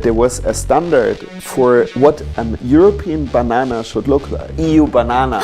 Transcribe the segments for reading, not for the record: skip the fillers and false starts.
There was a standard for what a European banana should look like. EU banana.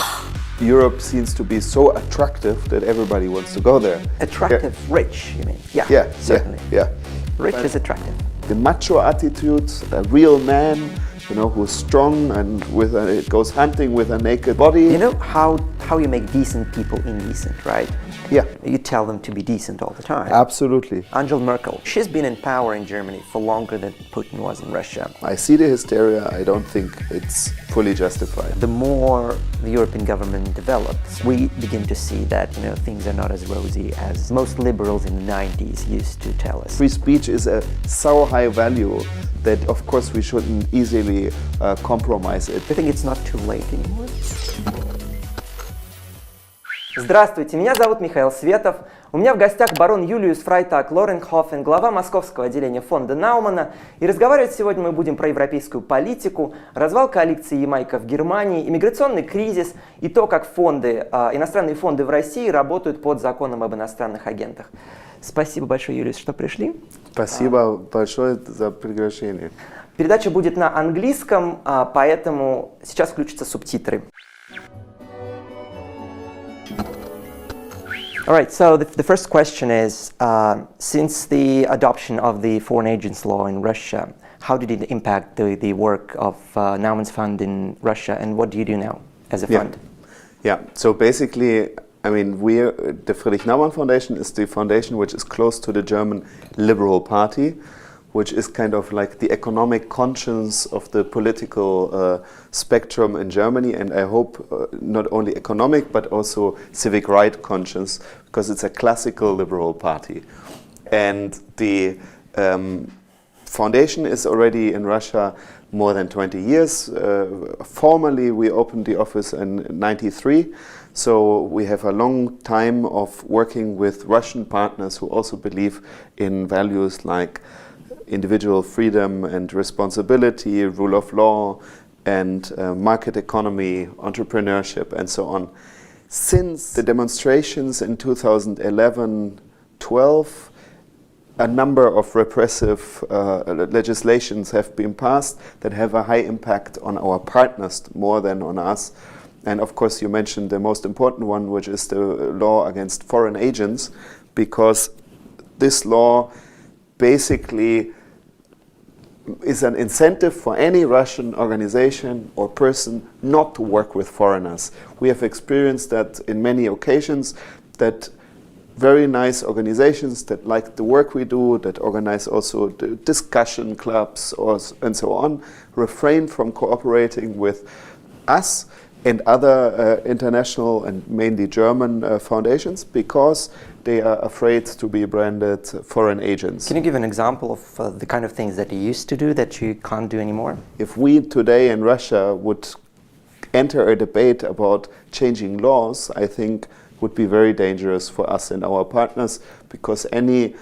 Europe seems to be so attractive that everybody wants to go there. Attractive, yeah. Rich, you mean? Yeah, certainly. Yeah. Rich is attractive. The macho attitude, a real man, you know, who's strong and it goes hunting with a naked body. You know how you make decent people indecent, right? Yeah. You tell them to be decent all the time. Absolutely. Angela Merkel, she's been in power in Germany for longer than Putin was in Russia. I see the hysteria. I don't think it's fully justified. The more the European government develops, we begin to see that, you know, things are not as rosy as most liberals in the 90s used to tell us. Free speech is a so high value that, of course, we shouldn't easily compromise it. I think it's not too late anymore. Здравствуйте, меня зовут Михаил Светов. У меня в гостях барон Юлиус Freytag-Loringhoven, глава московского отделения фонда Наумана. И разговаривать сегодня мы будем про европейскую политику, развал коалиции Ямайка в Германии, иммиграционный кризис и то, как иностранные фонды в России работают под законом об иностранных агентах. Спасибо большое, Юлиус, что пришли. Спасибо большое за приглашение. Передача будет на английском, поэтому сейчас включатся субтитры. All right, so the first question is, since the adoption of the Foreign Agents Law in Russia, how did it impact the work of Naumann's fund in Russia, and what do you do now as a fund? Yeah, so basically, I mean, the Friedrich Naumann Foundation is the foundation which is close to the German Liberal Party, which is kind of like the economic conscience of the political spectrum in Germany, and I hope not only economic but also civic right conscience, because it's a classical liberal party. And the foundation is already in Russia more than 20 years. Formally, we opened the office in '93, so we have a long time of working with Russian partners who also believe in values like individual freedom and responsibility, rule of law, and market economy, entrepreneurship, and so on. Since the demonstrations in 2011-12, a number of repressive legislations have been passed that have a high impact on our partners more than on us. And of course, you mentioned the most important one, which is the law against foreign agents, because this law basically is an incentive for any Russian organization or person not to work with foreigners. We have experienced that in many occasions, that very nice organizations that like the work we do, that organize also the discussion clubs and so on, refrain from cooperating with us and other international and mainly German foundations because they are afraid to be branded foreign agents. Can you give an example of the kind of things that you used to do that you can't do anymore? If we today in Russia would enter a debate about changing laws, I think would be very dangerous for us and our partners, because any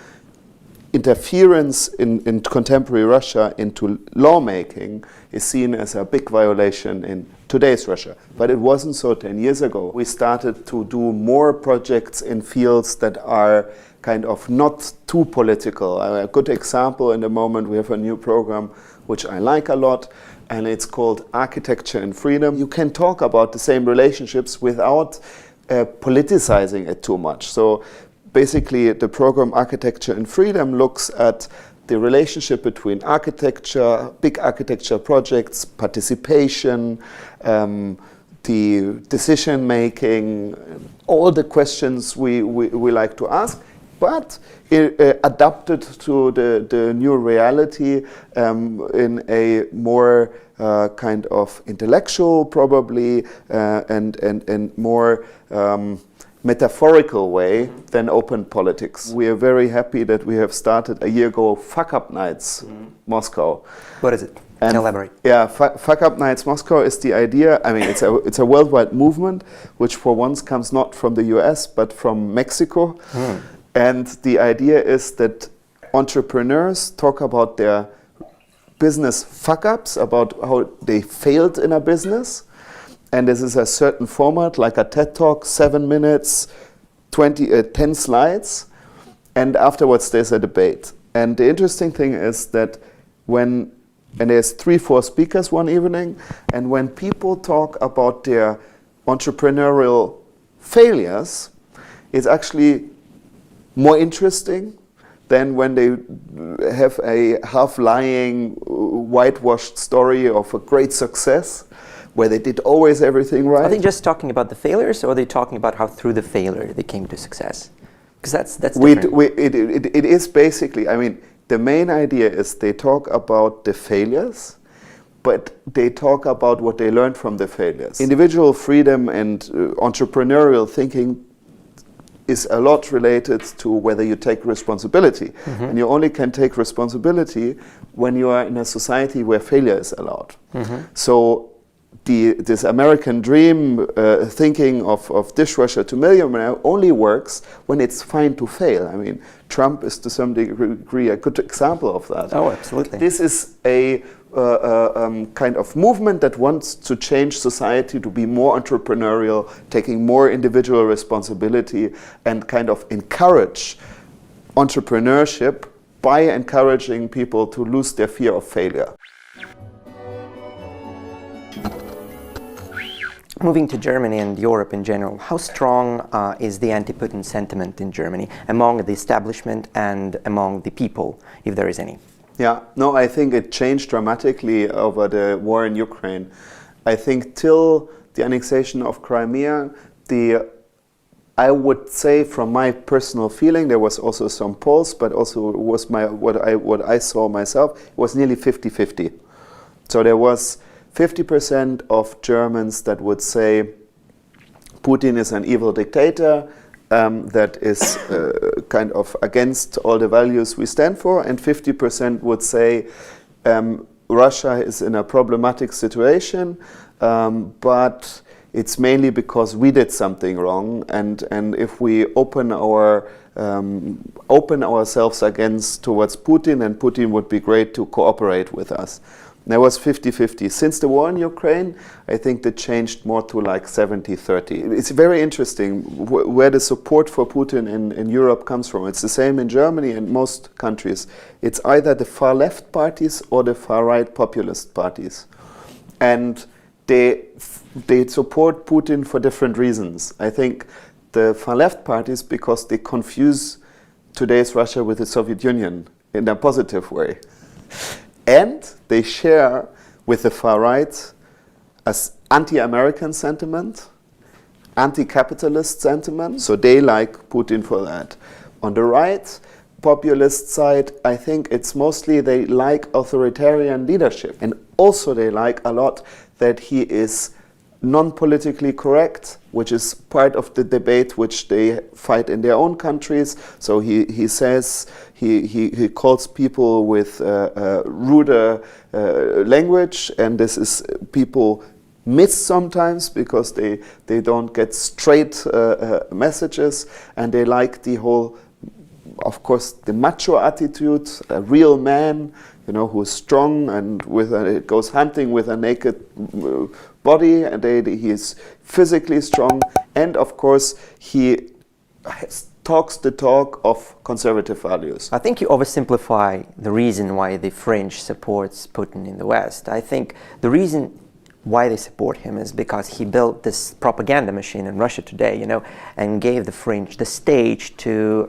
interference in contemporary Russia into lawmaking is seen as a big violation in today's Russia. But it wasn't so 10 years ago. We started to do more projects in fields that are kind of not too political. A good example in the moment, we have a new program which I like a lot, and it's called Architecture and Freedom. You can talk about the same relationships without politicizing it too much. So basically, the program Architecture and Freedom looks at the relationship between architecture, big architecture projects, participation, the decision making, all the questions we like to ask, but adapted to the new reality in a more kind of intellectual, probably, and more metaphorical way than open politics. We are very happy that we have started a year ago Fuck Up Nights Moscow. What is it? Elaborate. Yeah, Fuck Up Nights Moscow is the idea. I mean, it's a worldwide movement, which for once comes not from the US but from Mexico. And the idea is that entrepreneurs talk about their business fuck-ups, about how they failed in a business. And this is a certain format, like a TED Talk, 7 minutes, 10 slides, and afterwards there's a debate. And the interesting thing is that when and there's 3-4 speakers one evening, and when people talk about their entrepreneurial failures, it's actually more interesting than when they have a half-lying, whitewashed story of a great success, where they did always everything right. Are they just talking about the failures, or are they talking about how through the failure they came to success? Because that's different. It is basically, I mean, the main idea is they talk about the failures, but they talk about what they learned from the failures. Individual freedom and entrepreneurial thinking is a lot related to whether you take responsibility. And you only can take responsibility when you are in a society where failure is allowed. So this American dream thinking of dishwasher to millionaire only works when it's fine to fail. I mean, Trump is to some degree a good example of that. Oh, absolutely. This is a kind of movement that wants to change society to be more entrepreneurial, taking more individual responsibility, and kind of encourage entrepreneurship by encouraging people to lose their fear of failure. Moving to Germany and Europe in general, how strong is the anti-Putin sentiment in Germany among the establishment and among the people, if there is any? Yeah, no, I think it changed dramatically over the war in Ukraine. I think till the annexation of Crimea, I would say from my personal feeling, there was also some polls, but also was what I saw myself, it was nearly 50-50. So there was 50% of Germans that would say Putin is an evil dictator that is kind of against all the values we stand for, and 50% would say Russia is in a problematic situation, but it's mainly because we did something wrong, and if we open ourselves towards Putin, and Putin would be great to cooperate with us. There was 50-50. Since the war in Ukraine, I think that changed more to like 70-30. It's very interesting where the support for Putin in Europe comes from. It's the same in Germany and most countries. It's either the far left parties or the far right populist parties. And they support Putin for different reasons. I think the far left parties, because they confuse today's Russia with the Soviet Union in a positive way. And they share with the far right as anti-American sentiment, anti-capitalist sentiment, so they like Putin for that. On the right, populist side, I think it's mostly they like authoritarian leadership, and also they like a lot that he is non-politically correct, which is part of the debate which they fight in their own countries. So he says, he calls people with ruder language, and this is people miss sometimes because they don't get straight messages, and they like the whole, of course, the macho attitude, a real man, you know, who's strong and goes hunting with a naked body, and he is physically strong, and of course he talks the talk of conservative values. I think you oversimplify the reason why the French supports Putin in the West. I think the reason why they support him is because he built this propaganda machine in Russia today, you know, and gave the French the stage to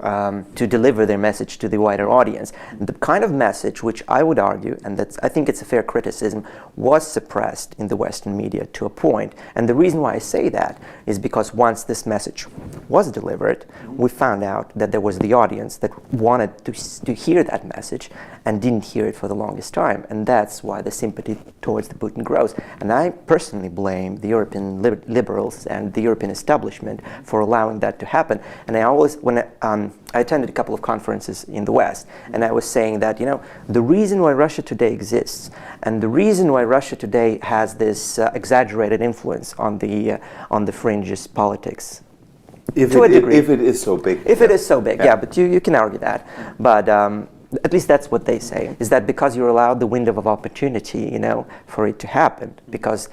deliver their message to the wider audience. The kind of message which I would argue, and I think it's a fair criticism, was suppressed in the Western media to a point. And the reason why I say that is because once this message was delivered, we found out that there was the audience that wanted to hear that message and didn't hear it for the longest time. And that's why the sympathy towards the Putin grows. And I personally blame the European liberals and the European establishment for allowing that to happen. And I always, when I attended a couple of conferences in the West, and I was saying that, you know, the reason why Russia today exists, and the reason why Russia today has this exaggerated influence on the fringes politics, to a degree. If it is so big. If it is so big, yeah, but you can argue that. But at least that's what they say, is that because you're allowed the window of opportunity, you know, for it to happen. Because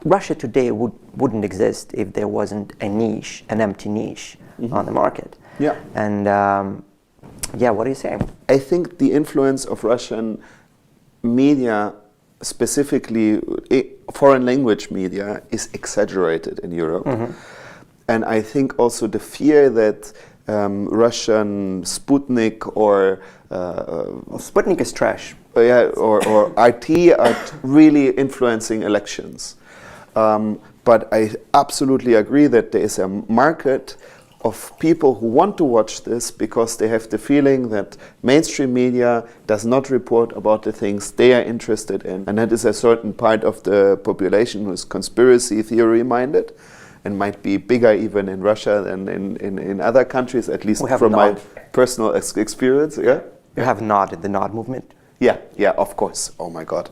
Russia today wouldn't exist if there wasn't a niche, an empty niche on the market. Yeah. And yeah, what are you saying? I think the influence of Russian media specifically foreign language media, is exaggerated in Europe. And I think also the fear that Russian Sputnik or Sputnik is trash. or RT are really influencing elections. But I absolutely agree that there is a market of people who want to watch this because they have the feeling that mainstream media does not report about the things they are interested in. And that is a certain part of the population who is conspiracy theory minded and might be bigger even in Russia than in other countries, at least from my personal experience. Yeah? You have Nod, the Nod movement. Yeah, of course. Oh my God.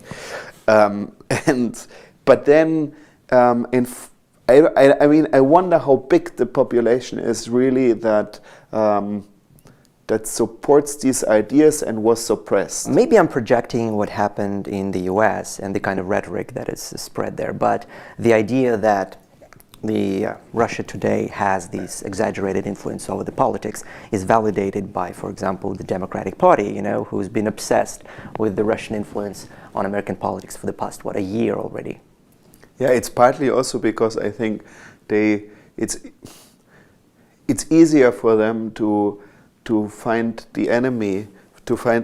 But then I mean, I wonder how big the population is really that that supports these ideas and was suppressed. Maybe I'm projecting what happened in the US and the kind of rhetoric that is spread there, but the idea that Russia today has this exaggerated influence over the politics is validated by, for example, the Democratic Party, who's been obsessed with the Russian influence on American politics for the past, a year already. Yeah, it's partly also because I think it's easier for them to find the enemy,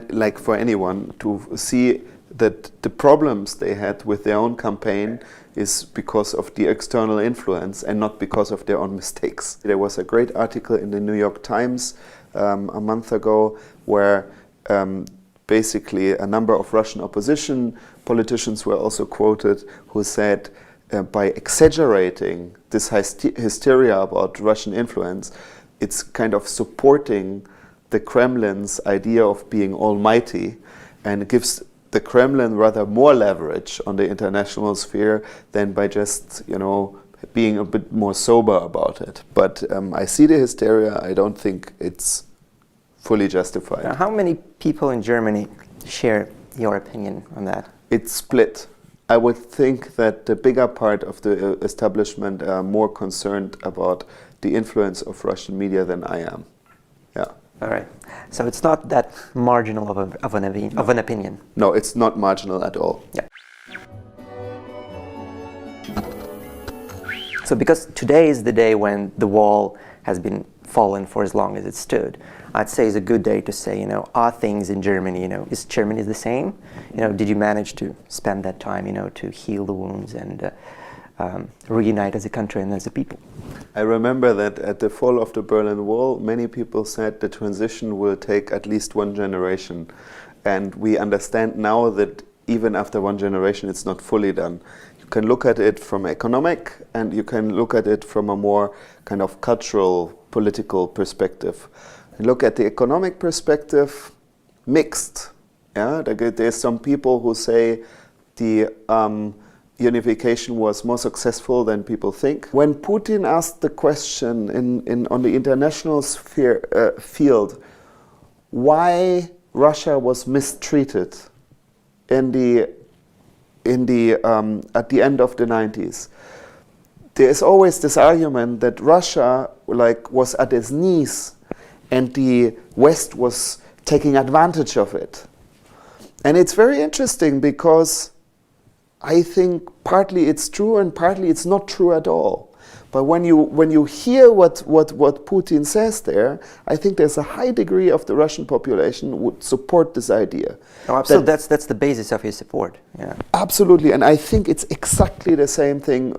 like for anyone, to see that the problems they had with their own campaign is because of the external influence and not because of their own mistakes. There was a great article in the New York Times a month ago where basically a number of Russian opposition politicians were also quoted who said by exaggerating this hysteria about Russian influence, it's kind of supporting the Kremlin's idea of being almighty, and it gives the Kremlin rather more leverage on the international sphere than by just, being a bit more sober about it. But I see the hysteria. I don't think it's fully justified. Now, how many people in Germany share your opinion on that? It's split. I would think that the bigger part of the establishment are more concerned about the influence of Russian media than I am. Yeah. All right. So it's not that marginal of an opinion. No, it's not marginal at all. Yeah. So because today is the day when the wall has been fallen for as long as it stood, I'd say it's a good day to say, are things in Germany, is Germany the same? Did you manage to spend that time, to heal the wounds and reunite as a country and as a people? I remember that at the fall of the Berlin Wall, many people said the transition will take at least one generation. And we understand now that even after one generation, it's not fully done. You can look at it from economic, and you can look at it from a more kind of cultural, political perspective. Look at the economic perspective, mixed. Yeah, there's some people who say the unification was more successful than people think. When Putin asked the question on the international field, why Russia was mistreated at the end of the 90s, there is always this argument that Russia was at its knees and the West was taking advantage of it. And it's very interesting because I think partly it's true and partly it's not true at all. But when you hear what Putin says there, I think there's a high degree of the Russian population would support this idea. Oh, absolutely. That's the basis of his support. Yeah. Absolutely, and I think it's exactly the same thing,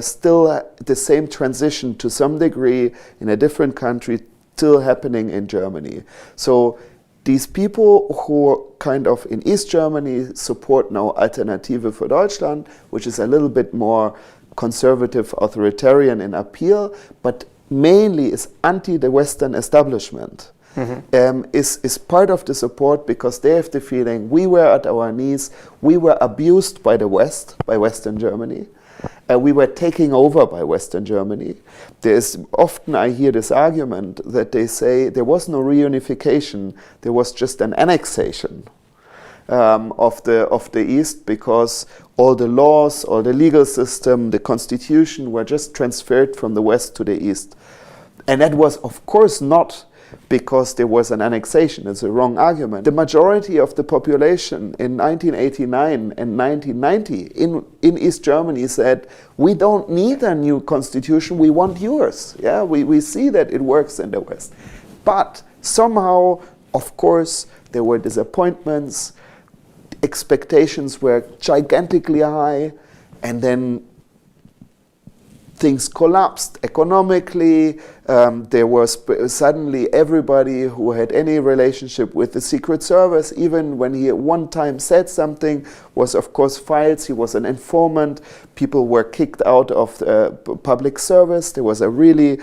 still the same transition to some degree in a different country, still happening in Germany. So these people who kind of in East Germany support now Alternative für Deutschland, which is a little bit more conservative, authoritarian in appeal, but mainly is anti the Western establishment, is part of the support because they have the feeling we were at our knees, we were abused by the West, by Western Germany. We were taken over by Western Germany. Often I hear this argument that they say there was no reunification, there was just an annexation of the East because all the laws, all the legal system, the constitution were just transferred from the West to the East. And that was of course not because there was an annexation. It's a wrong argument. The majority of the population in 1989 and 1990 in East Germany said, we don't need a new constitution, we want yours. Yeah, we see that it works in the West. But somehow, of course, there were disappointments, expectations were gigantically high, and then things collapsed economically. There was suddenly everybody who had any relationship with the Secret Service, even when he at one time said something, was of course files. He was an informant. People were kicked out of public service. There was a really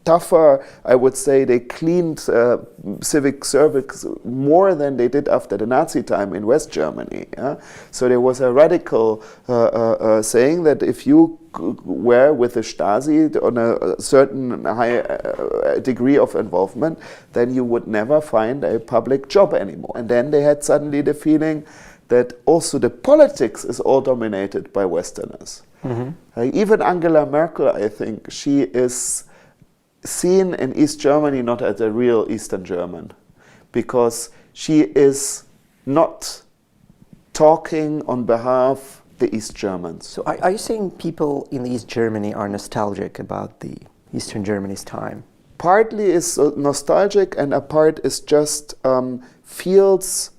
tougher, I would say. They cleaned civic service more than they did after the Nazi time in West Germany. Yeah? So there was a radical saying that if you were with the Stasi on a certain high degree of involvement, then you would never find a public job anymore. And then they had suddenly the feeling that also the politics is all dominated by Westerners. Even Angela Merkel, I think, she is seen in East Germany not as a real Eastern German, because she is not talking on behalf the East Germans. So are you saying people in East Germany are nostalgic about the Eastern Germany's time? Partly is nostalgic, and a part is just feels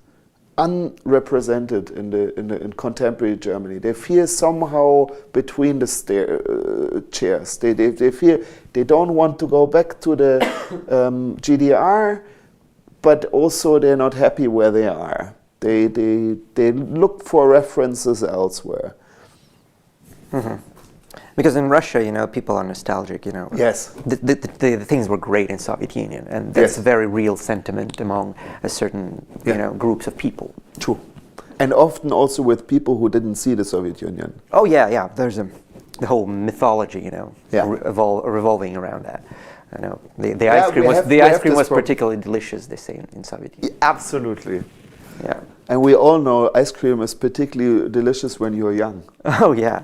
unrepresented in contemporary Germany. They feel somehow between the chairs. They feel they don't want to go back to the GDR, but also they're not happy where they are. They look for references elsewhere. Because in Russia, people are nostalgic. Yes. The things were great in Soviet Union, and that's a very real sentiment among a certain groups of people. True, and often also with people who didn't see the Soviet Union. Oh yeah. There's the whole mythology, revolving around that. The ice cream was particularly delicious, they say in Soviet Union. Absolutely. Yeah. And we all know ice cream is particularly delicious when you're young. Oh, yeah.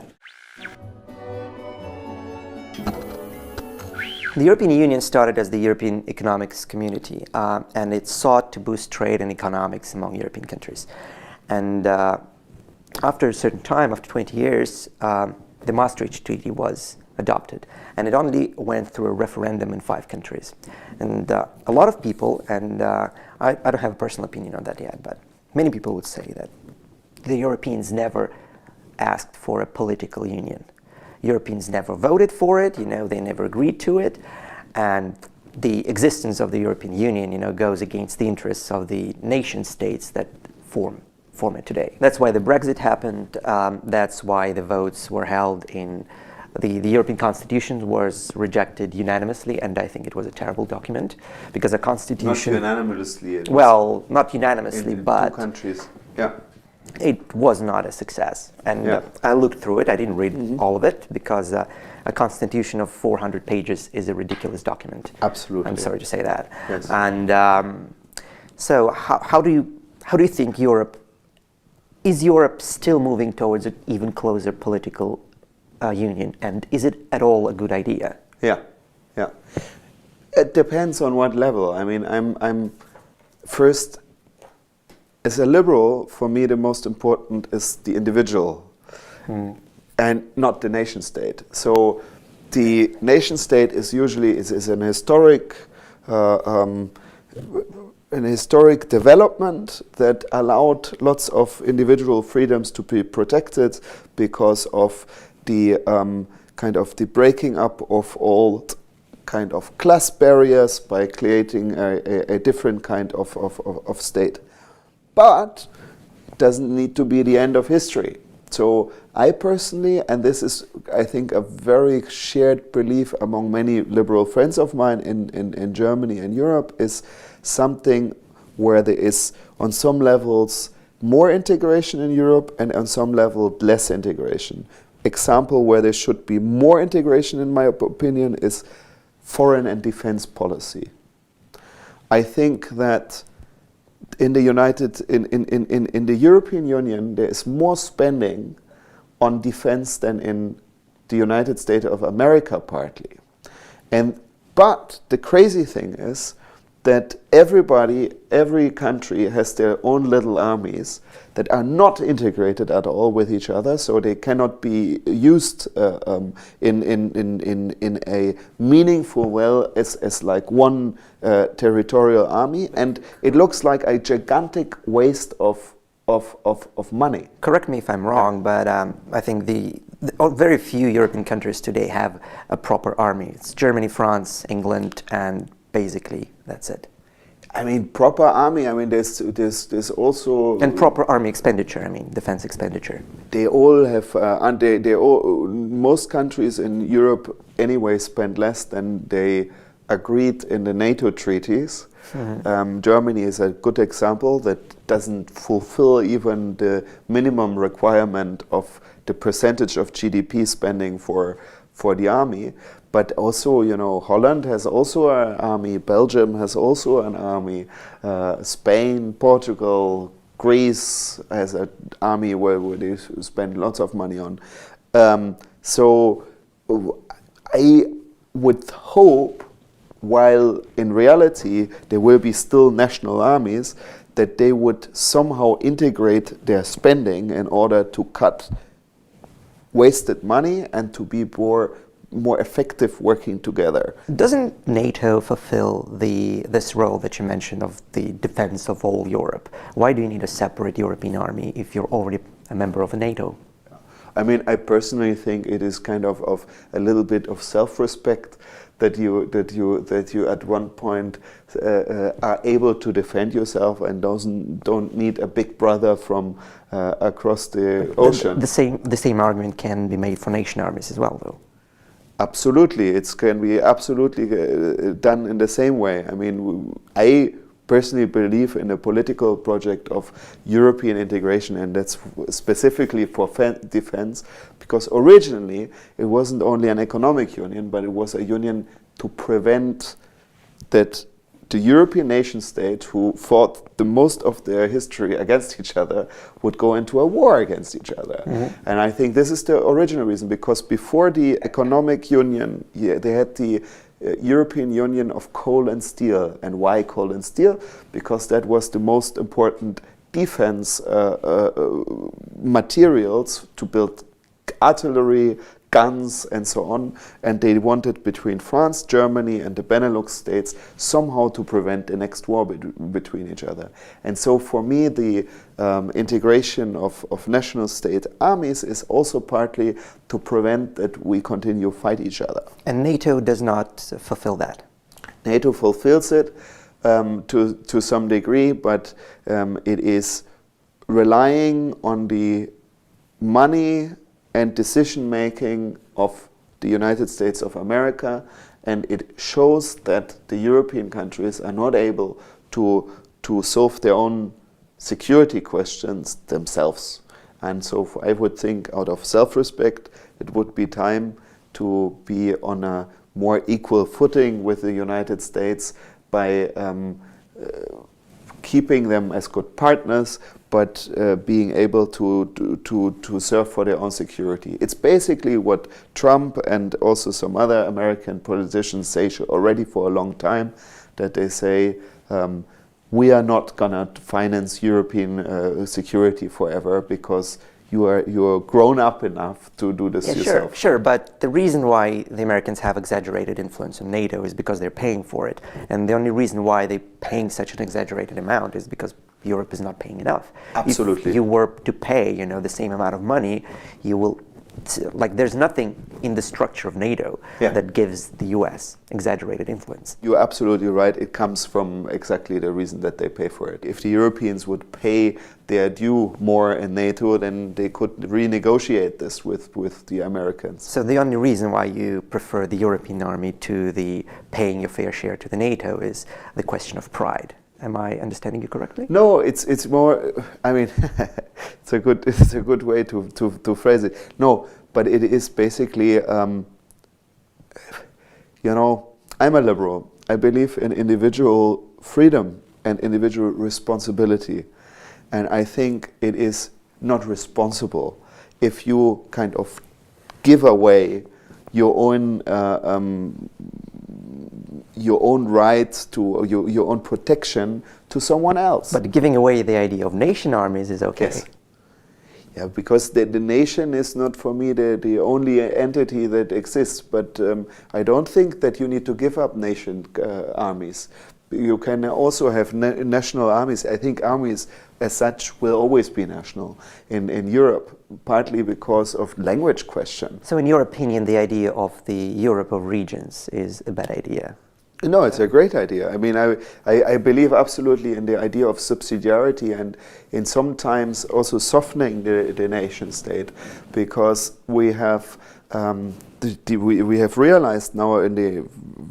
The European Union started as the European Economics Community, and it sought to boost trade and economics among European countries. And after a certain time, after 20 years, the Maastricht Treaty was adopted, and it only went through a referendum in 5 countries. And a lot of people, and I don't have a personal opinion on that yet, but many people would say that the Europeans never asked for a political union. Europeans never voted for it, they never agreed to it, and the existence of the European Union, goes against the interests of the nation states that form it today. That's why the Brexit happened. That's why the votes were held in the European Constitution was rejected unanimously, and I think it was a terrible document, because a constitution... Not unanimously. Well, not unanimously, in but... 2 countries, yeah. It was not a success, and I looked through it. I didn't read all of it, because a constitution of 400 pages is a ridiculous document. Absolutely. I'm sorry to say that. Yes. And so how do you think is Europe still moving towards an even closer political union, and is it at all a good idea? Yeah. It depends on what level. I mean, I'm first, as a liberal, for me the most important is the individual, and not the nation state. So the nation state is usually is an historic development that allowed lots of individual freedoms to be protected because of the kind of the breaking up of all kind of class barriers by creating a different kind of state. But it doesn't need to be the end of history. So I personally, and this is I think a very shared belief among many liberal friends of mine in Germany and Europe, is something where there is on some levels more integration in Europe and on some level less integration. Example where there should be more integration, in my opinion, is foreign and defense policy. I think that in the European Union there is more spending on defense than in the United States of America, partly. And But the crazy thing is that every country has their own little armies that are not integrated at all with each other, so they cannot be used in a meaningful way as like one territorial army, and it looks like a gigantic waste of money. Correct me if I'm wrong, but I think very few European countries today have a proper army. It's Germany, France, England, and basically that's it. I mean, proper army. I mean, there's also and proper army expenditure. I mean, defense expenditure. They all have, and they all, most countries in Europe anyway spend less than they agreed in the NATO treaties. Mm-hmm. Germany is a good example that doesn't fulfill even the minimum requirement of the percentage of GDP spending for the army. But also, you know, Holland has also an army, Belgium has also an army, Spain, Portugal, Greece has an army where they spend lots of money on. So I would hope, while in reality there will be still national armies, that they would somehow integrate their spending in order to cut wasted money and to be more effective working together. Doesn't NATO fulfill this role that you mentioned of the defense of all Europe? Why do you need a separate European army if you're already a member of NATO? I mean, I personally think it is kind of a little bit of self-respect that you at one point are able to defend yourself and don't need a big brother from across the ocean. The same argument can be made for nation armies as well, though. Absolutely, it can be absolutely done in the same way. I mean, I personally believe in a political project of European integration, and that's specifically for defense, because originally it wasn't only an economic union, but it was a union to prevent that the European nation state, who fought the most of their history against each other, would go into a war against each other. Mm-hmm. And I think this is the original reason, because before the economic union, they had the European Union of coal and steel. And why coal and steel? Because that was the most important defense materials to build artillery, guns and so on, and they wanted between France, Germany and the Benelux states somehow to prevent the next war between each other. And so for me the integration of national state armies is also partly to prevent that we continue fight each other. And NATO does not fulfill that? NATO fulfills it to some degree, but it is relying on the money and decision-making of the United States of America, and it shows that the European countries are not able to solve their own security questions themselves. And so I would think, out of self-respect, it would be time to be on a more equal footing with the United States by keeping them as good partners, but being able to serve for their own security. It's basically what Trump and also some other American politicians say already for a long time, that they say, we are not gonna finance European security forever because you're grown up enough to do this yourself. Sure, but the reason why the Americans have exaggerated influence in NATO is because they're paying for it. And the only reason why they're paying such an exaggerated amount is because Europe is not paying enough. Absolutely. If you were to pay, the same amount of money, you will, there's nothing in the structure of NATO that gives the US exaggerated influence. You're absolutely right. It comes from exactly the reason that they pay for it. If the Europeans would pay their due more in NATO, then they could renegotiate this with the Americans. So the only reason why you prefer the European army to the paying your fair share to the NATO is the question of pride. Am I understanding you correctly? No, it's more. I mean, it's a good way to phrase it. No, but it is basically. I'm a liberal. I believe in individual freedom and individual responsibility, and I think it is not responsible if you kind of give away your own your own rights, to your own protection to someone else. But giving away the idea of nation armies is okay. Yes. Yeah, because the nation is not, for me, the only entity that exists. But I don't think that you need to give up nation armies. You can also have national armies. I think armies as such will always be national in Europe, partly because of language question. So in your opinion, the idea of the Europe of regions is a bad idea? No, it's a great idea. I mean, I believe absolutely in the idea of subsidiarity and in sometimes also softening the nation state, because we have we have realized now in the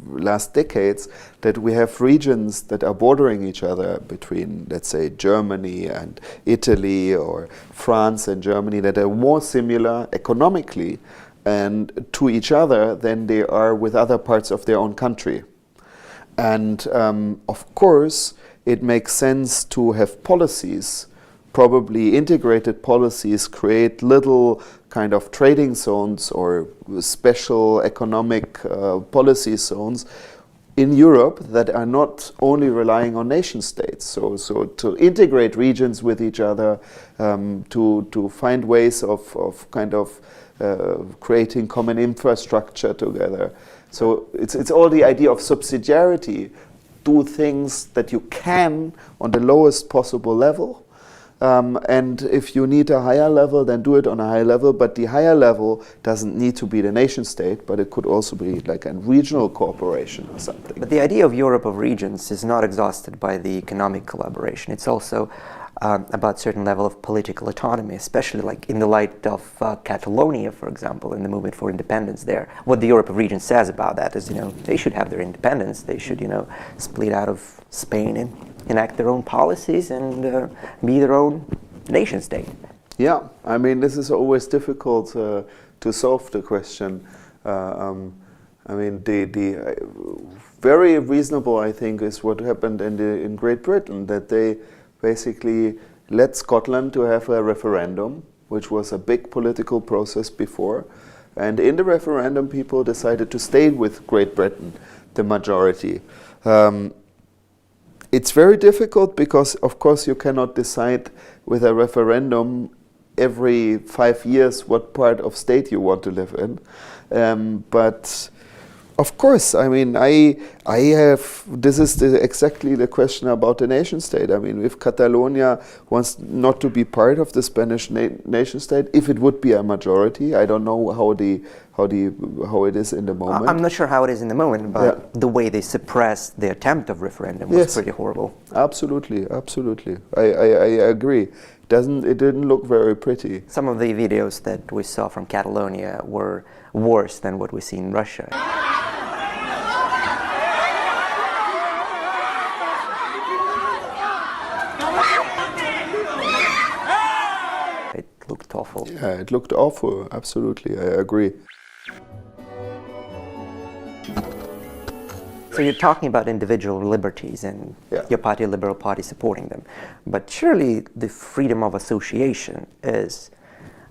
last decades that we have regions that are bordering each other between, let's say, Germany and Italy, or France and Germany, that are more similar economically and to each other than they are with other parts of their own country. And of course, it makes sense to have policies, probably integrated policies, create little kind of trading zones or special economic policy zones in Europe that are not only relying on nation states. So to integrate regions with each other, to find ways of kind of creating common infrastructure together. So it's all the idea of subsidiarity. Do things that you can on the lowest possible level. And if you need a higher level, then do it on a higher level. But the higher level doesn't need to be the nation state, but it could also be like a regional cooperation or something. But the idea of Europe of regions is not exhausted by the economic collaboration. It's also about certain level of political autonomy, especially like in the light of Catalonia, for example, in the movement for independence there. What the Europe of regions says about that is, they should have their independence. They should, split out of Spain and enact their own policies and be their own nation state. Yeah, I mean, this is always difficult to solve the question. I mean, the very reasonable, I think, is what happened in Great Britain, that they basically let Scotland to have a referendum, which was a big political process before. And in the referendum, people decided to stay with Great Britain, the majority. It's very difficult because, of course, you cannot decide with a referendum every 5 years what part of state you want to live in. But of course, I mean, I have, this is exactly the question about the nation state. I mean, if Catalonia wants not to be part of the Spanish nation state, if it would be a majority, I don't know how it is in the moment. I'm not sure how it is in the moment, but the way they suppressed the attempt of referendum was pretty horrible. Absolutely, absolutely. I agree. It didn't look very pretty. Some of the videos that we saw from Catalonia were worse than what we see in Russia. It looked awful. Yeah, it looked awful. Absolutely, I agree. So you're talking about individual liberties and your party, Liberal Party, supporting them. But surely the freedom of association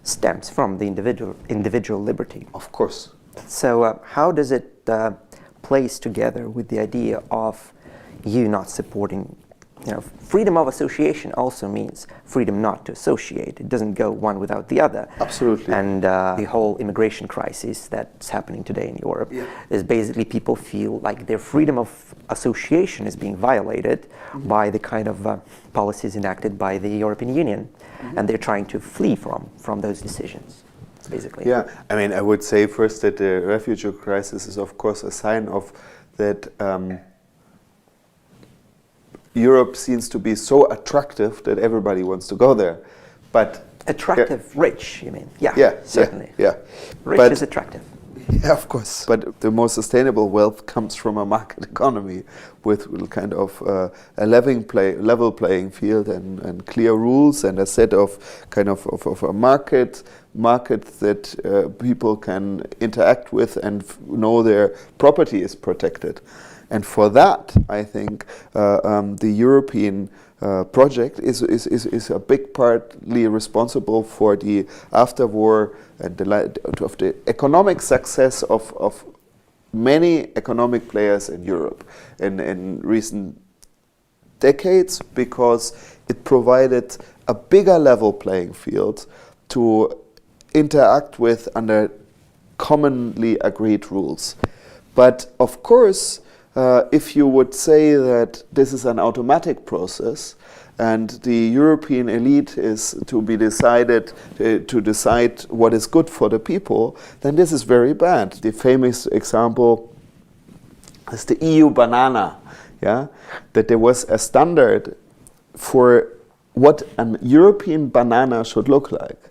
stems from the individual liberty. Of course. So how does it place together with the idea of you not supporting, freedom of association also means freedom not to associate. It doesn't go one without the other. Absolutely. And the whole immigration crisis that's happening today in Europe is basically people feel like their freedom of association is being violated by the kind of policies enacted by the European Union. And they're trying to flee from those decisions, basically. Yeah, I mean, I would say first that the refugee crisis is, of course, a sign of that Europe seems to be so attractive that everybody wants to go there. But attractive, rich, you mean? Yeah, certainly. Yeah. Rich is attractive. Yeah, of course. But the more sustainable wealth comes from a market economy with kind of a level playing field and clear rules and a set of kind of a market that people can interact with and know their property is protected. And for that, I think the European project is a big partly responsible for the after-war and of the economic success of many economic players in Europe in recent decades, because it provided a bigger level playing field to interact with under commonly agreed rules. But of course, if you would say that this is an automatic process and the European elite is to be decided to decide what is good for the people, then this is very bad. The famous example is the EU banana, yeah, that there was a standard for what a European banana should look like.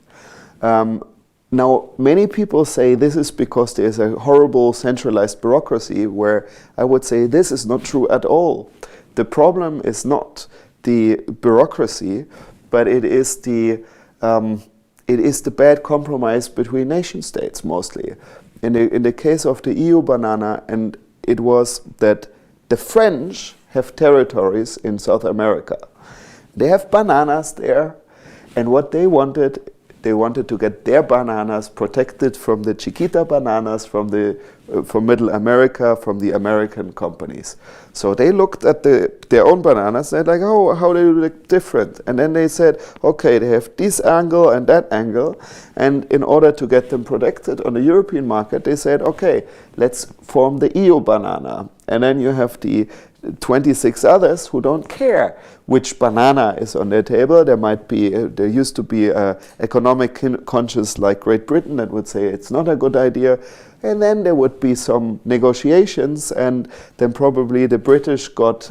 Now, many people say this is because there is a horrible centralized bureaucracy, where I would say this is not true at all. The problem is not the bureaucracy, but it is the bad compromise between nation states mostly. In the case of the EU banana, and it was that the French have territories in South America. They have bananas there, and what they wanted to get their bananas protected from the Chiquita bananas from Middle America, from the American companies. So they looked at their own bananas and like, oh, how they look different. And then they said, okay, they have this angle and that angle. And in order to get them protected on the European market, they said, okay, let's form the EU banana. And then you have the 26 others who don't care which banana is on their table. There used to be economic conscious like Great Britain that would say it's not a good idea. And then there would be some negotiations, and then probably the British got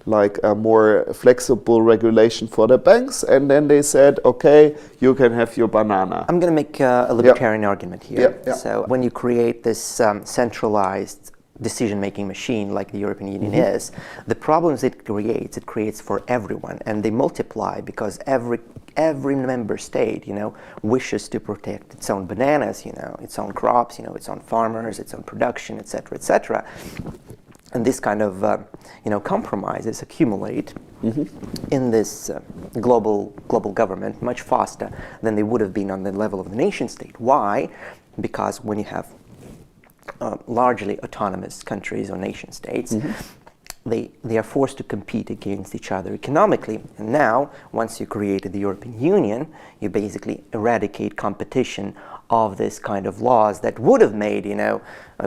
like a more flexible regulation for the banks, and then they said, okay, you can have your banana. I'm going to make a libertarian argument here. Yeah. So when you create this centralized decision-making machine like the European Union is, the problems it creates for everyone, and they multiply because every member state, wishes to protect its own bananas, its own crops, its own farmers, its own production, etc., etc. And this kind of, compromises accumulate in this global government much faster than they would have been on the level of the nation state. Why? Because when you have largely autonomous countries or nation states, they are forced to compete against each other economically. And now, once you created the European Union, you basically eradicate competition of this kind of laws that would have made,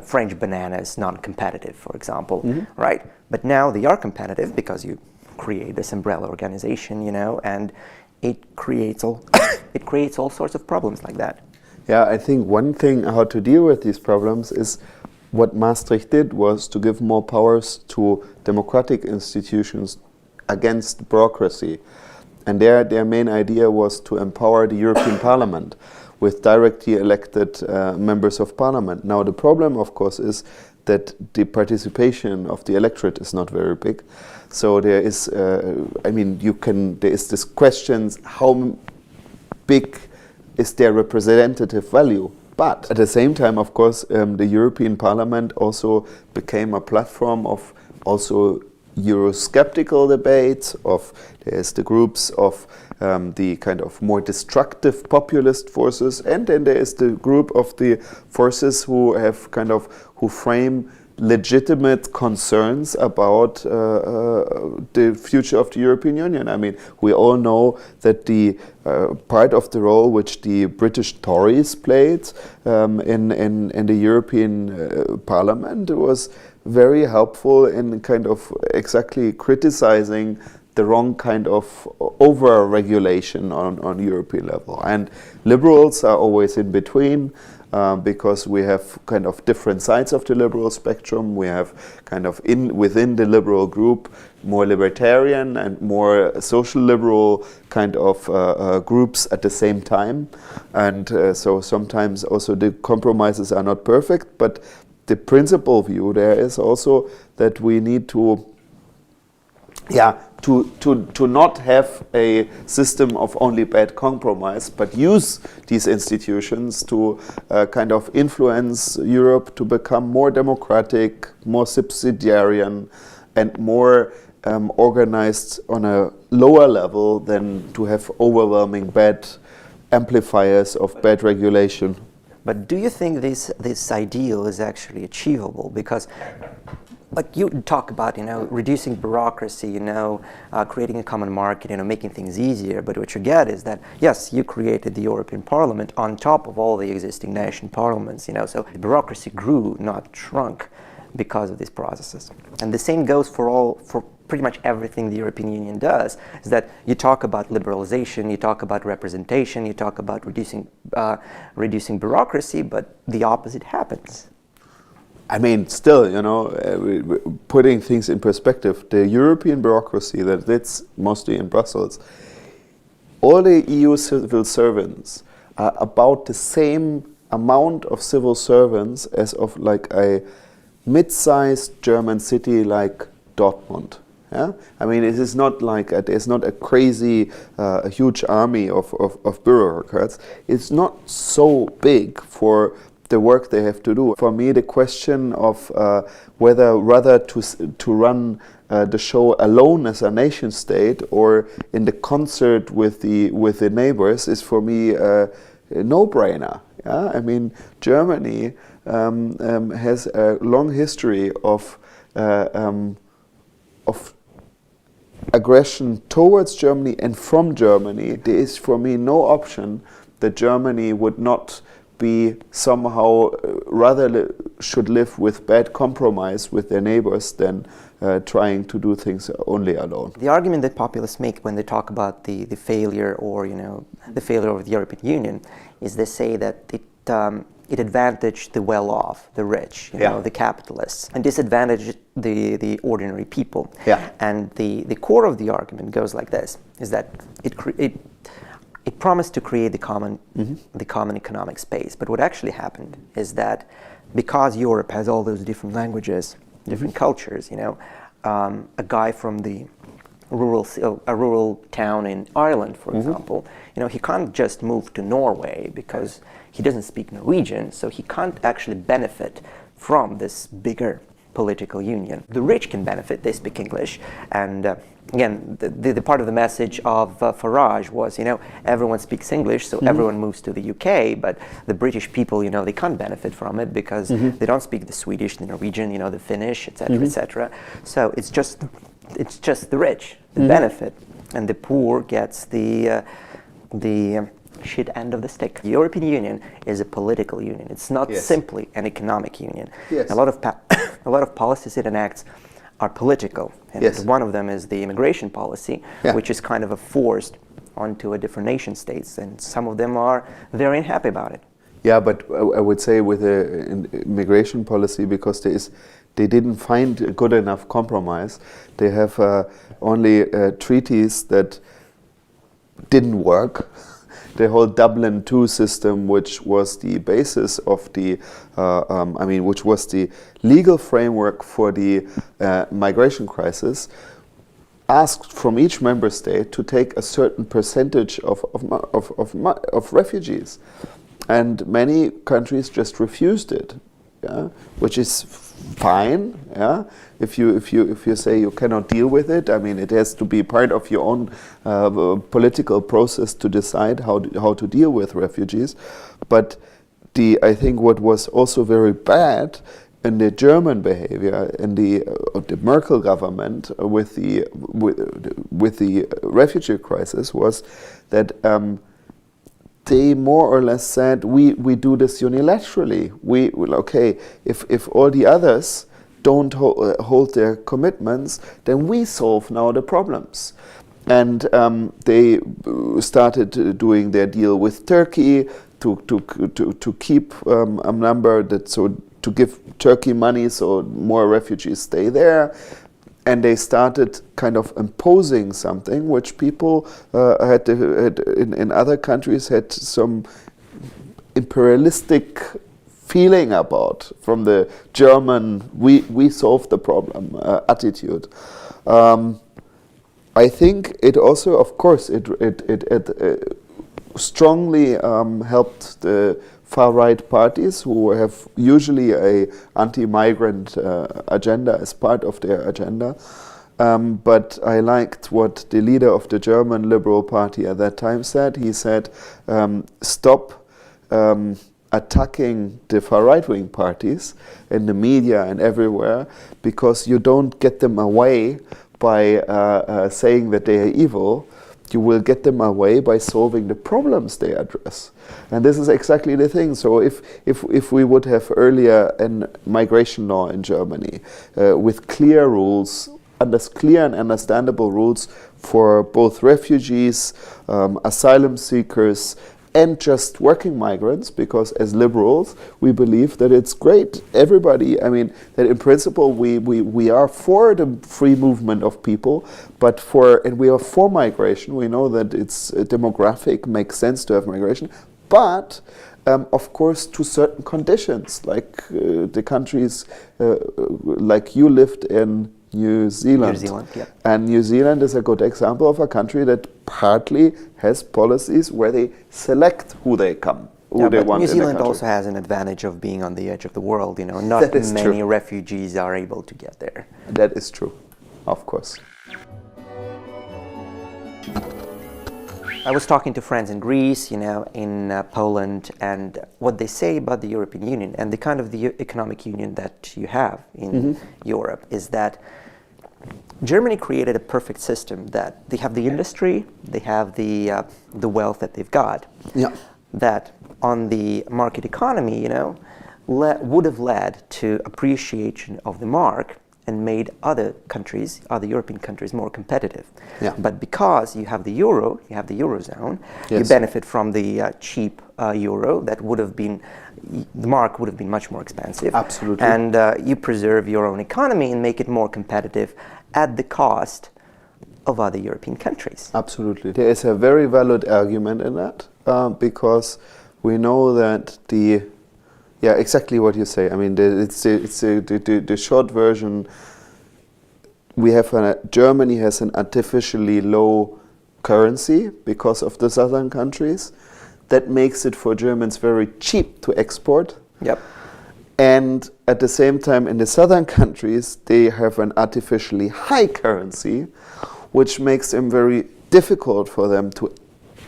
French bananas non-competitive, for example, right? But now they are competitive because you create this umbrella organization, and it creates all sorts of problems like that. Yeah, I think one thing how to deal with these problems is what Maastricht did was to give more powers to democratic institutions against bureaucracy. And their main idea was to empower the European Parliament with directly elected members of parliament. Now the problem, of course, is that the participation of the electorate is not very big. So there is, there is this question, how big is their representative value? But at the same time, of course, the European Parliament also became a platform of also Eurosceptical debates, there's the groups of the kind of more destructive populist forces, and then there is the group of the forces who frame legitimate concerns about the future of the European Union. I mean, we all know that the part of the role which the British Tories played in the European Parliament was very helpful in kind of exactly criticizing the wrong kind of over-regulation on European level. And liberals are always in between, because we have kind of different sides of the liberal spectrum. We have kind of within the liberal group more libertarian and more social liberal kind of groups at the same time. And so sometimes also the compromises are not perfect, but the principal view there is also that we need to not have a system of only bad compromise, but use these institutions to kind of influence Europe to become more democratic, more subsidiarian, and more organized on a lower level than to have overwhelming bad amplifiers of bad regulation. But do you think this ideal is actually achievable? Because, like you talk about, reducing bureaucracy, creating a common market, making things easier. But what you get is that, yes, you created the European Parliament on top of all the existing national parliaments, so the bureaucracy grew, not shrunk, because of these processes. And the same goes for pretty much everything the European Union does, is that you talk about liberalization, you talk about representation, you talk about reducing bureaucracy, but the opposite happens. I mean, still, putting things in perspective, the European bureaucracy that's mostly in Brussels, all the EU civil servants are about the same amount of civil servants as of like a mid-sized German city like Dortmund. Yeah? I mean, it is not like there's not a crazy, a huge army of bureaucrats. It's not so big for the work they have to do. For me, the question of whether rather to run the show alone as a nation state or in the concert with the neighbors is for me a no-brainer. Yeah? I mean, Germany has a long history of aggression towards Germany and from Germany. There is for me no option that Germany would not be somehow rather should live with bad compromise with their neighbors than trying to do things only alone. The argument that populists make when they talk about the failure or the failure of the European Union is they say that it advantaged the well-off, the rich, the capitalists, and disadvantaged the ordinary people. Yeah. And the core of the argument goes like this: is that it promised to create the common economic space. But what actually happened is that because Europe has all those different languages, different cultures, a guy from the rural town in Ireland, for example, he can't just move to Norway because he doesn't speak Norwegian, so he can't actually benefit from this bigger political union. The rich can benefit, they speak English, and again, the part of the message of Farage was, everyone speaks English, so everyone moves to the UK, but the British people, they can't benefit from it because they don't speak the Swedish, the Norwegian, the Finnish, etc., etc. So it's just the rich that benefit, and the poor gets the shit end of the stick. The European Union is a political union. It's not simply an economic union. Yes. A lot of policies it enacts are political. And one of them is the immigration policy, which is kind of forced onto a different nation states, and some of them are very unhappy about it. Yeah, but I would say with the immigration policy, because they didn't find a good enough compromise. They have only treaties that didn't work. The whole Dublin II system, which was the basis of the, which was the legal framework for the migration crisis, asked from each member state to take a certain percentage of refugees, and many countries just refused it. Yeah, which is fine. Yeah, if you say you cannot deal with it, I mean, it has to be part of your own political process to decide how to deal with refugees. But I think what was also very bad in the German behavior in the Merkel government with the refugee crisis was that. They more or less said, we do this unilaterally. If all the others don't hold their commitments, then we solve now the problems. And they started doing their deal with Turkey to keep a number to give Turkey money so more refugees stay there. And they started kind of imposing something which people had in other countries had some imperialistic feeling about from the German we solved the problem attitude. I think it also, of course, it strongly helped the far-right parties who have usually a anti-migrant agenda as part of their agenda. But I liked what the leader of the German Liberal Party at that time said. He said, stop attacking the far right-wing parties in the media and everywhere, because you don't get them away by saying that they are evil. You will get them away by solving the problems they address. And this is exactly the thing. So if we would have earlier a migration law in Germany with clear rules, clear and understandable rules for both refugees, asylum seekers, and just working migrants, because as liberals we believe that it's great. Everybody, I mean, that in principle we are for the free movement of people, and we are for migration. We know that it's demographic, makes sense to have migration, but of course to certain conditions, like the countries like you lived in New Zealand. Yeah. And New Zealand is a good example of a country that partly has policies where they select who they come, who they want. New in the Zealand country. also has an advantage of being on the edge of the world. You know, not many refugees are able to get there. That is true, of course. I was talking to friends in Greece, you know, in Poland, and what they say about the European Union and the kind of the economic union that you have in Europe is that Germany created a perfect system, that they have the industry, they have the wealth that they've got, that on the market economy, you know, would have led to appreciation of the mark and made other countries, other European countries, more competitive. Yeah. But because you have the euro, you have the eurozone, you benefit from the cheap euro that would have been, the mark would have been much more expensive. Absolutely. And you preserve your own economy and make it more competitive at the cost of other European countries. Absolutely. There is a very valid argument in that, because we know that exactly what you say. I mean, the short version. Germany has an artificially low currency because of the southern countries. That makes it for Germans very cheap to export. Yep. And at the same time, in the southern countries, they have an artificially high currency, which makes them very difficult for them to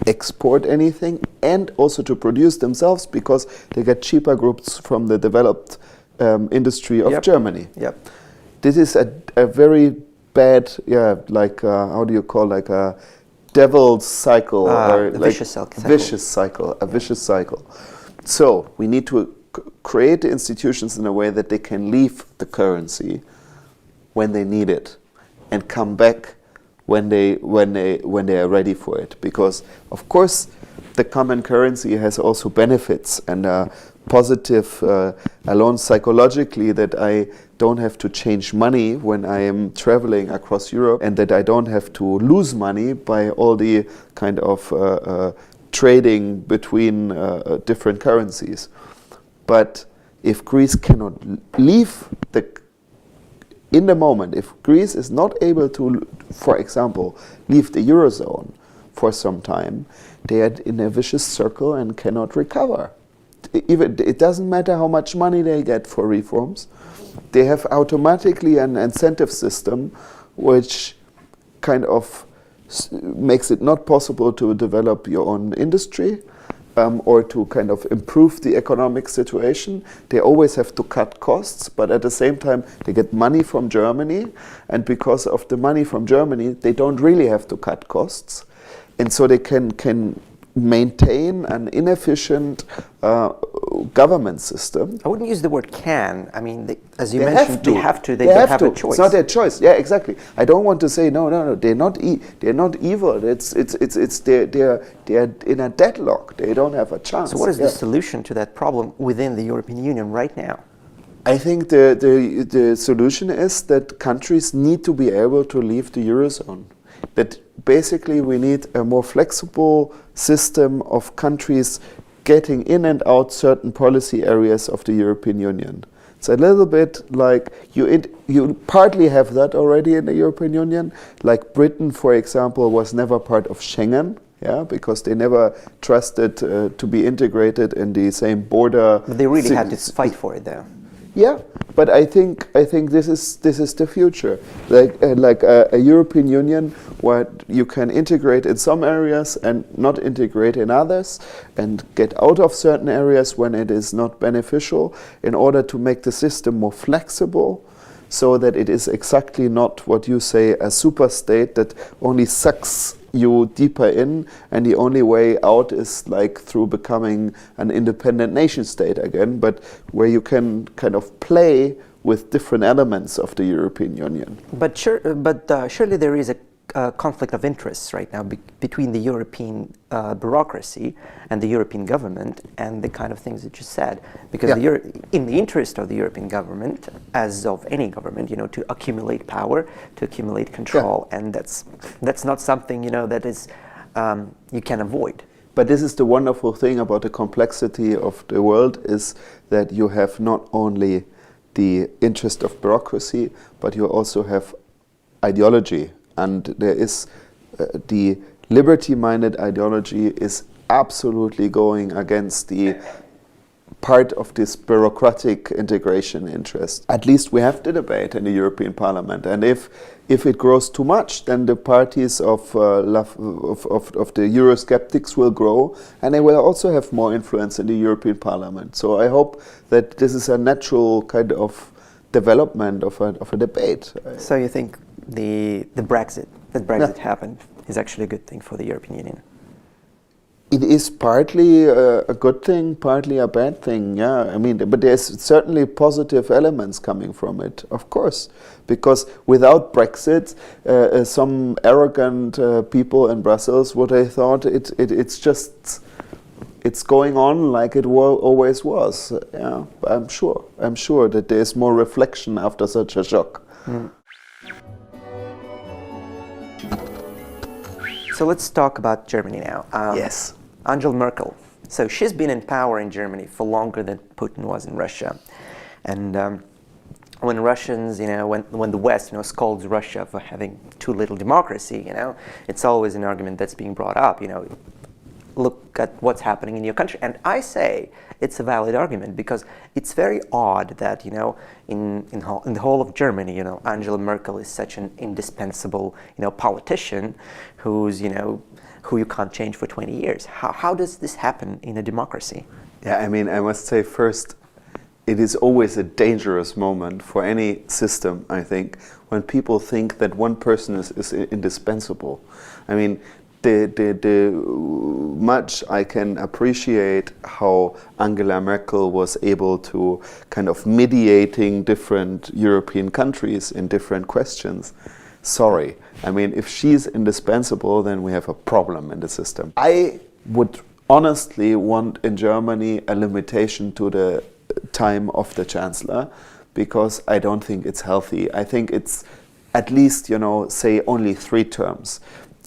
export anything and also to produce themselves, because they get cheaper goods from the developed industry of Germany. Yep. This is a very bad, how do you call, like a devil's cycle, or like vicious cycle. A vicious cycle. So we need to create the institutions in a way that they can leave the currency when they need it and come back when they are ready for it, because of course the common currency has also benefits and positive alone psychologically, that I don't have to change money when I am traveling across Europe, and that I don't have to lose money by all the kind of trading between different currencies. But if Greece cannot leave in the moment, if Greece is not able to, for example, leave the Eurozone for some time, they are in a vicious circle and cannot recover. It doesn't matter how much money they get for reforms. They have automatically an incentive system which kind of makes it not possible to develop your own industry, or to kind of improve the economic situation. They always have to cut costs, but at the same time they get money from Germany, and because of the money from Germany they don't really have to cut costs, and so they can maintain an inefficient government system. I wouldn't use the word can. I mean, as you mentioned, they have to. They have a choice. It's not their choice. Yeah, exactly. I don't want to say no. They're not. They're not evil. They're in a deadlock. They don't have a chance. So, what is the solution to that problem within the European Union right now? I think the solution is that countries need to be able to leave the Eurozone. That basically we need a more flexible system of countries getting in and out certain policy areas of the European Union. It's a little bit like you partly have that already in the European Union. Like Britain, for example, was never part of Schengen, because they never trusted to be integrated in the same border. But they really had to fight for it, though. Yeah, but I think this is the future, like a European Union where you can integrate in some areas and not integrate in others, and get out of certain areas when it is not beneficial, in order to make the system more flexible, so that it is exactly not what you say, a super state that only sucks you deeper in, and the only way out is like through becoming an independent nation state again, but where you can kind of play with different elements of the European Union. But surely there is a conflict of interests right now between the European bureaucracy and the European government, and the kind of things that you said, because in the interest of the European government, as of any government, to accumulate power, to accumulate control, and that's not something that is you can avoid. But this is the wonderful thing about the complexity of the world, is that you have not only the interest of bureaucracy, but you also have ideology. And there is the liberty-minded ideology is absolutely going against the part of this bureaucratic integration interest. At least we have the debate in the European Parliament, and if it grows too much, then the parties of the Eurosceptics will grow, and they will also have more influence in the European Parliament. So I hope that this is a natural kind of development of a debate. So you think the Brexit happened is actually a good thing for the European Union? It is partly a good thing, partly a bad thing, yeah. I mean, but there's certainly positive elements coming from it, of course. Because without Brexit, some arrogant people in Brussels would have thought it's going on like it always was. Yeah, I'm sure that there's more reflection after such a shock. Mm. So let's talk about Germany now. Yes. Angela Merkel. So she's been in power in Germany for longer than Putin was in Russia. And when Russians, when the West, scolds Russia for having too little democracy, it's always an argument that's being brought up, look at what's happening in your country. And I say it's a valid argument, because it's very odd that, in the whole of Germany, Angela Merkel is such an indispensable, politician who's, who you can't change for 20 years. How does this happen in a democracy? Yeah, I mean, I must say first, it is always a dangerous moment for any system, I think, when people think that one person is indispensable. I mean, the much I can appreciate how Angela Merkel was able to kind of mediating different European countries in different questions. Sorry, I mean, if she's indispensable, then we have a problem in the system. I would honestly want in Germany a limitation to the time of the Chancellor, because I don't think it's healthy. I think it's at least, say only 3 terms.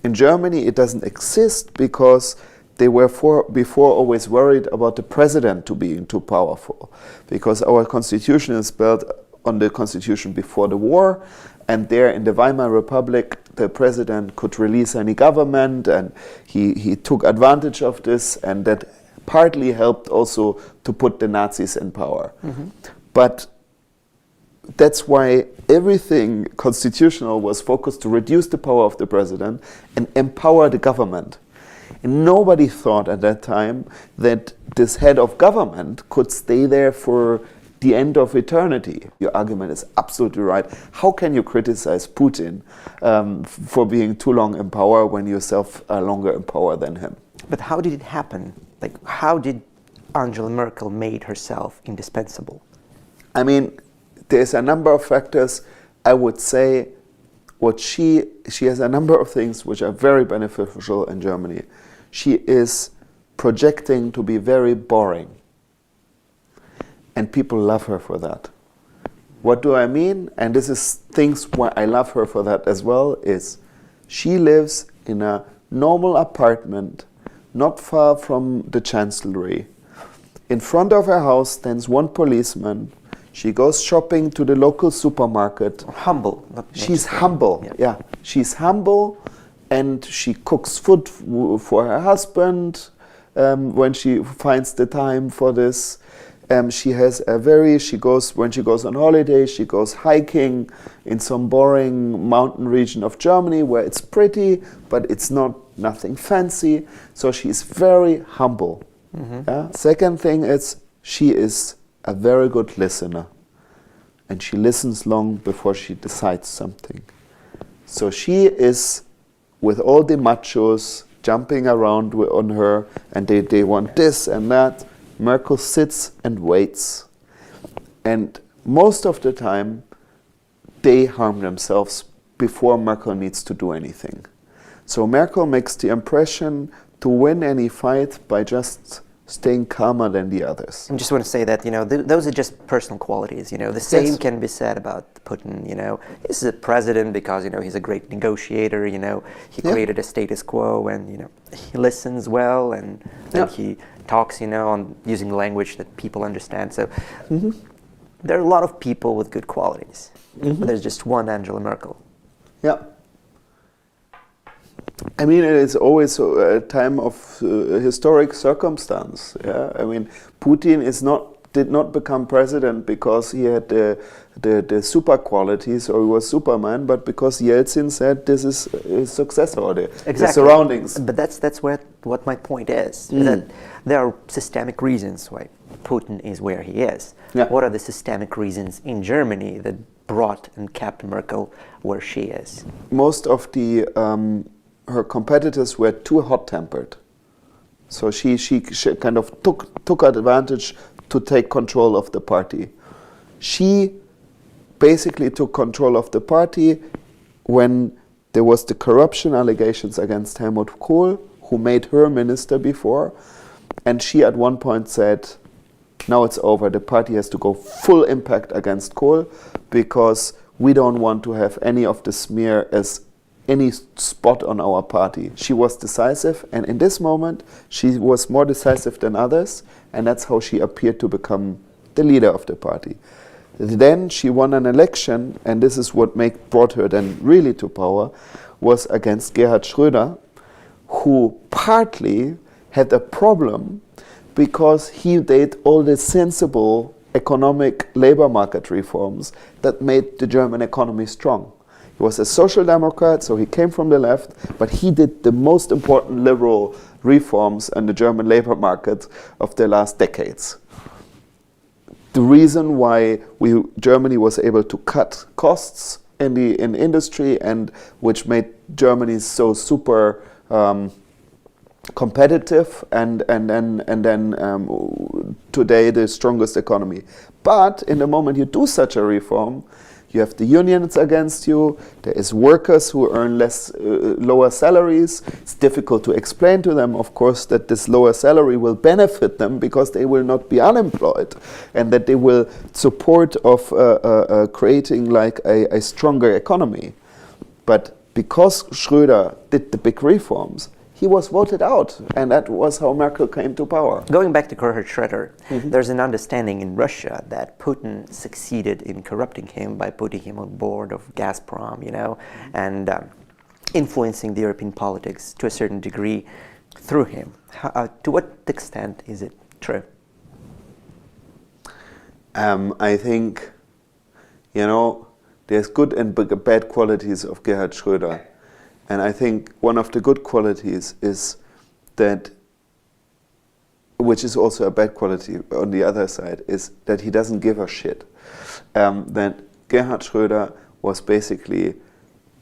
In Germany, it doesn't exist because they were before always worried about the president to being too powerful, because our constitution is built on the constitution before the war, and there in the Weimar Republic, the president could release any government, and he took advantage of this, and that partly helped also to put the Nazis in power. Mm-hmm. But that's why everything constitutional was focused to reduce the power of the president and empower the government. And nobody thought at that time that this head of government could stay there for the end of eternity. Your argument is absolutely right. How can you criticize Putin for being too long in power when yourself are longer in power than him? But how did it happen? Like, how did Angela Merkel made herself indispensable? I mean, there's a number of factors. I would say what she has a number of things which are very beneficial in Germany. She is projecting to be very boring, and people love her for that. What do I mean? And this is things why I love her for that as well, is she lives in a normal apartment not far from the Chancellery. In front of her house stands one policeman. She goes shopping to the local supermarket. Humble. She's humble, yeah. She's humble, and she cooks food for her husband when she finds the time for this. She has a very, when she goes on holiday, she goes hiking in some boring mountain region of Germany where it's pretty, but it's nothing fancy. So she's very humble. Yeah? Second thing is, she is a very good listener. And she listens long before she decides something. So she is, with all the machos jumping around on her, and they want this and that, Merkel sits and waits. And most of the time, they harm themselves before Merkel needs to do anything. So Merkel makes the impression to win any fight by just staying calmer than the others. I just want to say that, those are just personal qualities. The same can be said about Putin. He's a president because, he's a great negotiator. He created a status quo, and, he listens well, and he talks, on using language that people understand. So there are a lot of people with good qualities. But there's just one Angela Merkel. Yeah. I mean, it is always a time of historic circumstance. Yeah, I mean, Putin did not become president because he had the super qualities or he was Superman, but because Yeltsin said this is his successor or the surroundings. But that's what my point is that there are systemic reasons why Putin is where he is. Yeah. What are the systemic reasons in Germany that brought and kept Merkel where she is? Most of the her competitors were too hot-tempered, so she kind of took advantage to take control of the party. She basically took control of the party when there was the corruption allegations against Helmut Kohl, who made her minister before, and she at one point said, now it's over, the party has to go full impact against Kohl because we don't want to have any of the smear as any spot on our party. She was decisive, and in this moment she was more decisive than others, and that's how she appeared to become the leader of the party. Then she won an election, and this is what brought her then really to power, was against Gerhard Schröder, who partly had a problem because he did all the sensible economic labor market reforms that made the German economy strong. He was a social democrat, so he came from the left, but he did the most important liberal reforms in the German labor market of the last decades. The reason why Germany was able to cut costs in industry, and which made Germany so super competitive, and then today the strongest economy. But in the moment you do such a reform, you have the unions against you, there is workers who earn lower salaries. It's difficult to explain to them, of course, that this lower salary will benefit them because they will not be unemployed, and that they will support of creating like a stronger economy. But because Schröder did the big reforms, he was voted out, and that was how Merkel came to power. Going back to Gerhard Schröder, there's an understanding in Russia that Putin succeeded in corrupting him by putting him on board of Gazprom, and influencing the European politics to a certain degree through him. To what extent is it true? I think, there's good and bad qualities of Gerhard Schröder. And I think one of the good qualities is that, which is also a bad quality on the other side, is that he doesn't give a shit. That Gerhard Schröder was basically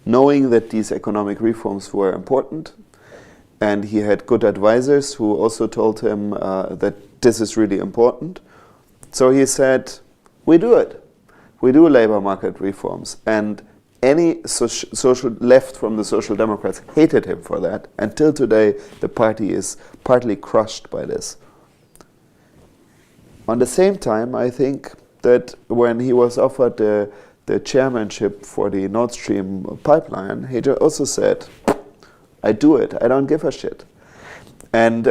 knowing that these economic reforms were important, and he had good advisors who also told him that this is really important. So he said, we do it. We do labor market reforms. And any social left from the Social Democrats hated him for that. Until today, the party is partly crushed by this. On the same time, I think that when he was offered the chairmanship for the Nord Stream pipeline, he also said, I do it, I don't give a shit. And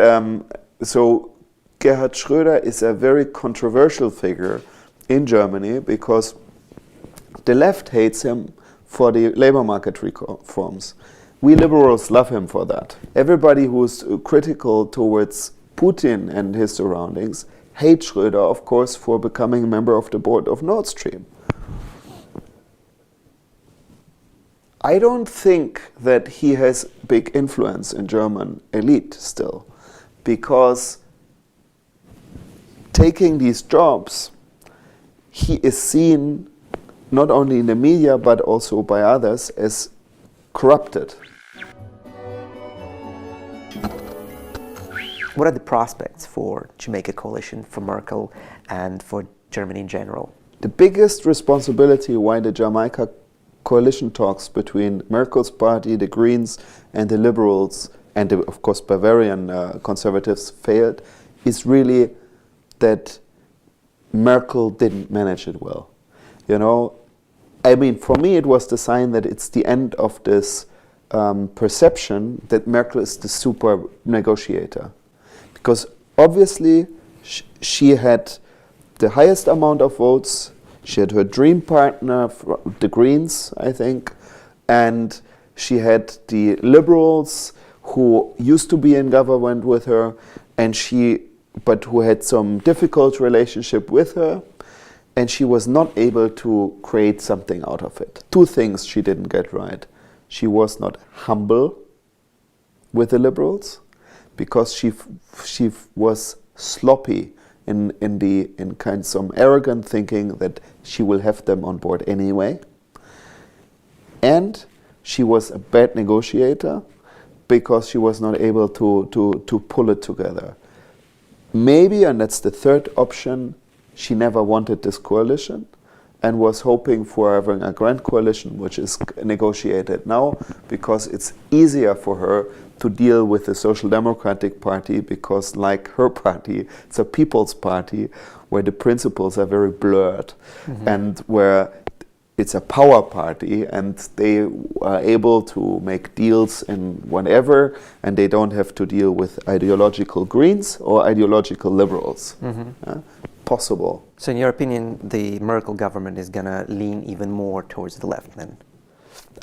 so Gerhard Schröder is a very controversial figure in Germany because the left hates him for the labor market reforms. We liberals love him for that. Everybody who's critical towards Putin and his surroundings hate Schröder, of course, for becoming a member of the board of Nord Stream. I don't think that he has big influence in German elite still, because taking these jobs, he is seen not only in the media but also by others as corrupted. What are the prospects for Jamaica coalition, for Merkel, and for Germany in general? The biggest responsibility why the Jamaica coalition talks between Merkel's party, the Greens, and the Liberals, and the, of course Bavarian conservatives failed, is really that Merkel didn't manage it well. You know, I mean, for me it was the sign that it's the end of this perception that Merkel is the super negotiator. Because obviously she had the highest amount of votes, she had her dream partner, the Greens, I think, and she had the Liberals who used to be in government with her, but who had some difficult relationship with her, and she was not able to create something out of it. Two things she didn't get right. She was not humble with the Liberals, because she was sloppy in kind of some arrogant thinking that she will have them on board anyway. And she was a bad negotiator because she was not able to pull it together. Maybe, and that's the third option, she never wanted this coalition and was hoping for having a grand coalition, which is negotiated now, because it's easier for her to deal with the Social Democratic Party, because like her party, it's a people's party where the principles are very blurred, and where it's a power party and they are able to make deals in whatever, and they don't have to deal with ideological Greens or ideological Liberals. Possible. So in your opinion, the Merkel government is going to lean even more towards the left then?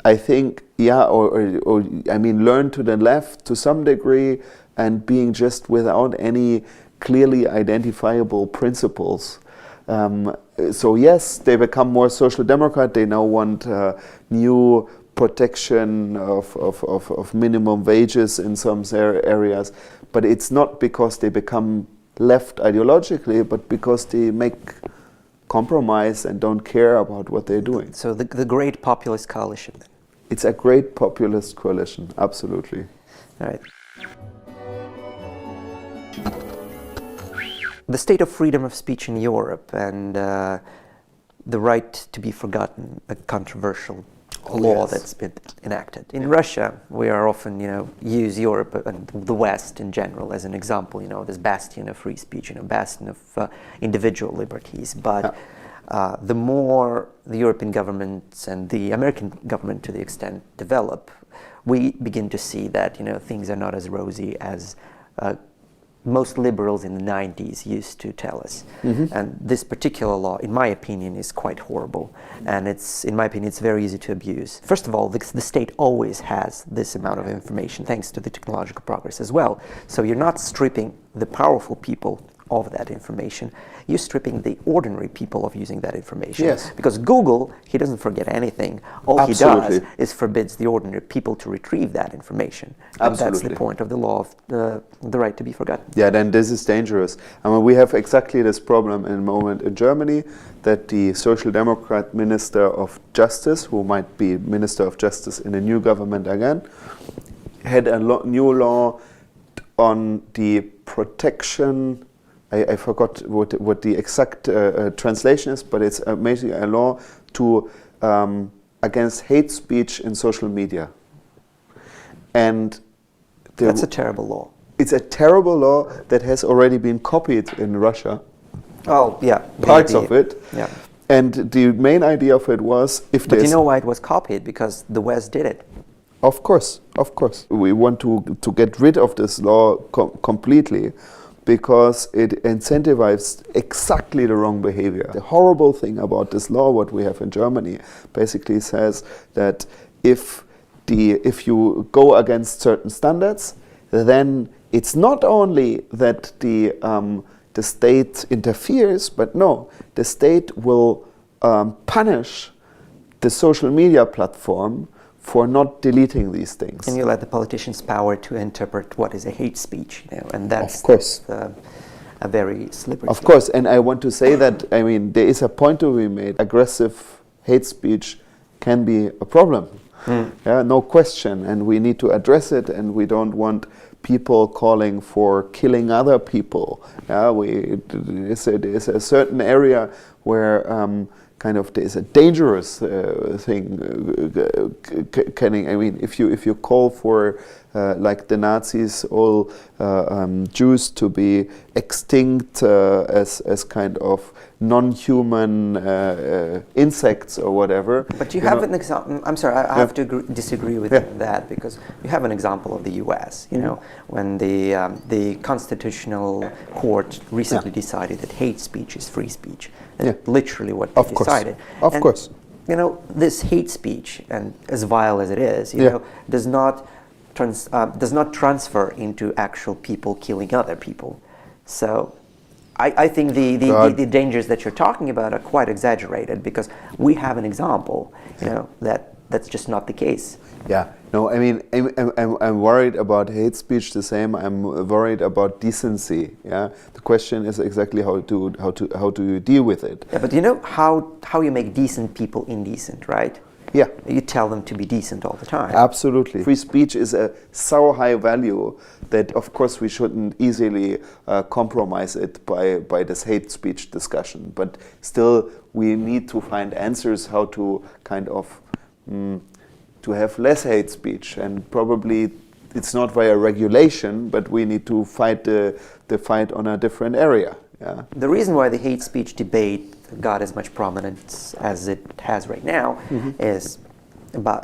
I think, yeah, or I mean, learn to the left to some degree, and being just without any clearly identifiable principles. So yes, they become more social democrat. They now want new protection of minimum wages in some areas, but it's not because they become left ideologically, but because they make compromise and don't care about what they're doing. So the great populist coalition then? It's a great populist coalition, absolutely. All right. The state of freedom of speech in Europe and the right to be forgotten, a controversial law that's been enacted. In Russia, we are often, use Europe and the West in general as an example, this bastion of free speech, bastion of individual liberties. But the more the European governments and the American government, to the extent, develop, we begin to see that, things are not as rosy as most liberals in the 90s used to tell us. And this particular law, in my opinion, is quite horrible. And in my opinion, it's very easy to abuse. First of all, the state always has this amount of information, thanks to the technological progress as well. So you're not stripping the powerful people of that information. You're stripping the ordinary people of using that information. Yes. Because Google, he doesn't forget anything. All Absolutely. he does is forbids the ordinary people to retrieve that information. And Absolutely. that's the point of the law of the right to be forgotten. Yeah, then this is dangerous. I mean, we have exactly this problem in the moment in Germany, that the Social Democrat Minister of Justice, who might be Minister of Justice in a new government again, had a new law on the protection. I forgot what the exact translation is, but it's basically a law to against hate speech in social media. And that's a terrible law. It's a terrible law that has already been copied in Russia. Oh, yeah. Parts of it. Yeah. And the main idea of it was, if But you know why it was copied? Because the West did it. Of course. We want to get rid of this law completely, because it incentivizes exactly the wrong behavior. The horrible thing about this law, what we have in Germany, basically says that if you go against certain standards, then it's not only that the state interferes, but no, the state will punish the social media platform for not deleting these things. And you let the politicians power to interpret what is a hate speech, and that's of course a very slippery. Of course, and I want to say that, I mean, there is a point to be made. Aggressive hate speech can be a problem. Yeah, no question, and we need to address it, and we don't want people calling for killing other people. Yeah, there's a certain area where kind of there's a dangerous thing. I mean, if you call for like the Nazis, all Jews to be extinct as kind of non-human insects or whatever. But you have an example. I'm sorry, I have to disagree with that, because you have an example of the U.S. You know, when the Constitutional Court recently decided that hate speech is free speech. Literally what they decided. Of course. You know, this hate speech, and as vile as it is, you know, does not transfer into actual people killing other people. So I think the dangers that you're talking about are quite exaggerated, because we have an example, you know, that's just not the case. Yeah, no, I mean, I'm worried about hate speech the same. I'm worried about decency. Yeah, the question is exactly how do you deal with it? Yeah, but you know how you make decent people indecent, right? Yeah, you tell them to be decent all the time. Absolutely, free speech is a so high value that, of course, we shouldn't easily compromise it by this hate speech discussion. But still, we need to find answers how to kind of to have less hate speech, and probably it's not via regulation, but we need to fight the fight on a different area. Yeah. The reason why the hate speech debate got as much prominence as it has right now is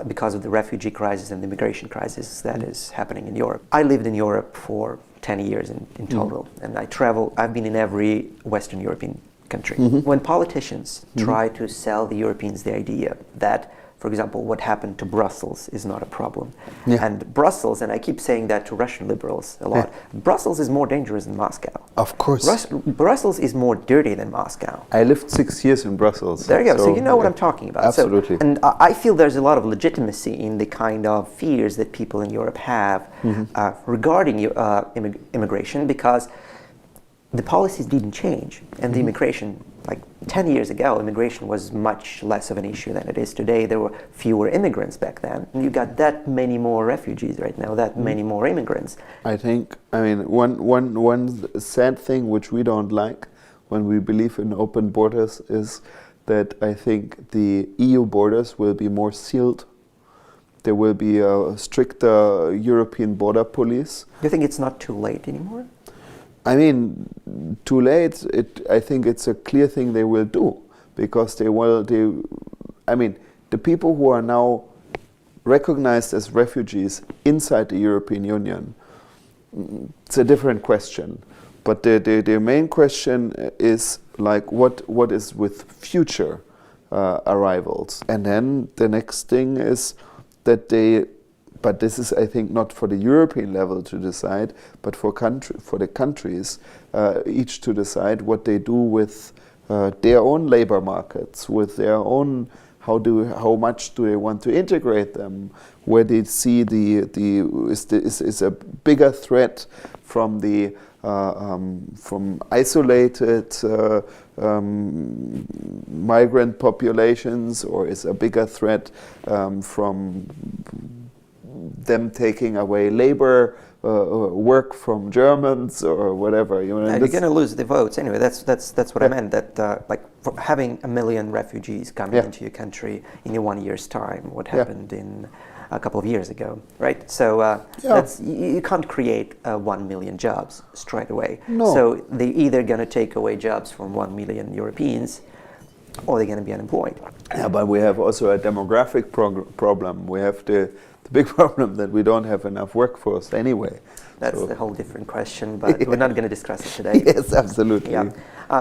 because of the refugee crisis and the immigration crisis that is happening in Europe. I lived in Europe for 10 years in total, and I've been in every Western European country. When politicians try to sell the Europeans the idea that, for example, what happened to Brussels is not a problem. And Brussels, and I keep saying that to Russian liberals a lot, Brussels is more dangerous than Moscow. Of course. Brussels is more dirty than Moscow. I lived 6 years in Brussels. There you go. So you know what I'm talking about. Absolutely. So, and I feel there's a lot of legitimacy in the kind of fears that people in Europe have regarding immigration, because the policies didn't change, and the immigration, like 10 years ago, immigration was much less of an issue than it is today. There were fewer immigrants back then, and you got that many more refugees right now, that many more immigrants. I mean, one sad thing which we don't like when we believe in open borders is that I think the EU borders will be more sealed. There will be a stricter European border police. Do you think it's not too late anymore? I mean, too late. I think it's a clear thing they will do, because the people who are now recognized as refugees inside the European Union, it's a different question. But the main question is like what is with future arrivals, and then the next thing is that but this is, I think, not for the European level to decide, but for the countries each to decide what they do with their own labor markets, with their own how much do they want to integrate them, where they see is a bigger threat from from isolated migrant populations, or is a bigger threat from them taking away labor work from Germans or whatever. You know, and you're going to lose the votes anyway. That's what I meant. That like having 1 million refugees coming into your country in 1 year's time, what happened in a couple of years ago, right? So you can't create 1 million jobs straight away. No. So they're either going to take away jobs from 1 million Europeans, or they're going to be unemployed. Yeah, but we have also a demographic problem. We have the big problem that we don't have enough workforce anyway. That's a whole different question, but we're not going to discuss it today. Yes, absolutely. Yeah.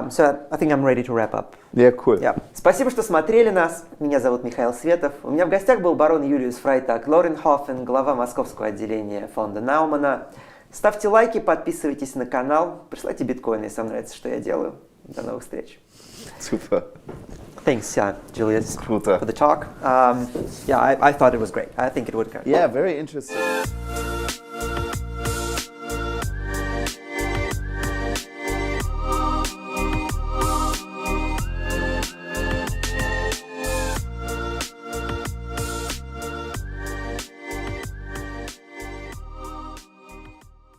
So I think I'm ready to wrap up. Yeah, cool. Yeah. Спасибо, что смотрели нас. Меня зовут Михаил Светов. У меня в гостях был барон Юлиус Freytag-Loringhoven, глава московского отделения фонда Наумана. Ставьте лайки, подписывайтесь на канал, присылайте биткоины, если вам нравится, что я делаю. До новых встреч. Super. Thanks, Julius, Kruta. for the talk. I thought it was great. I think it would go. Yeah, very interesting.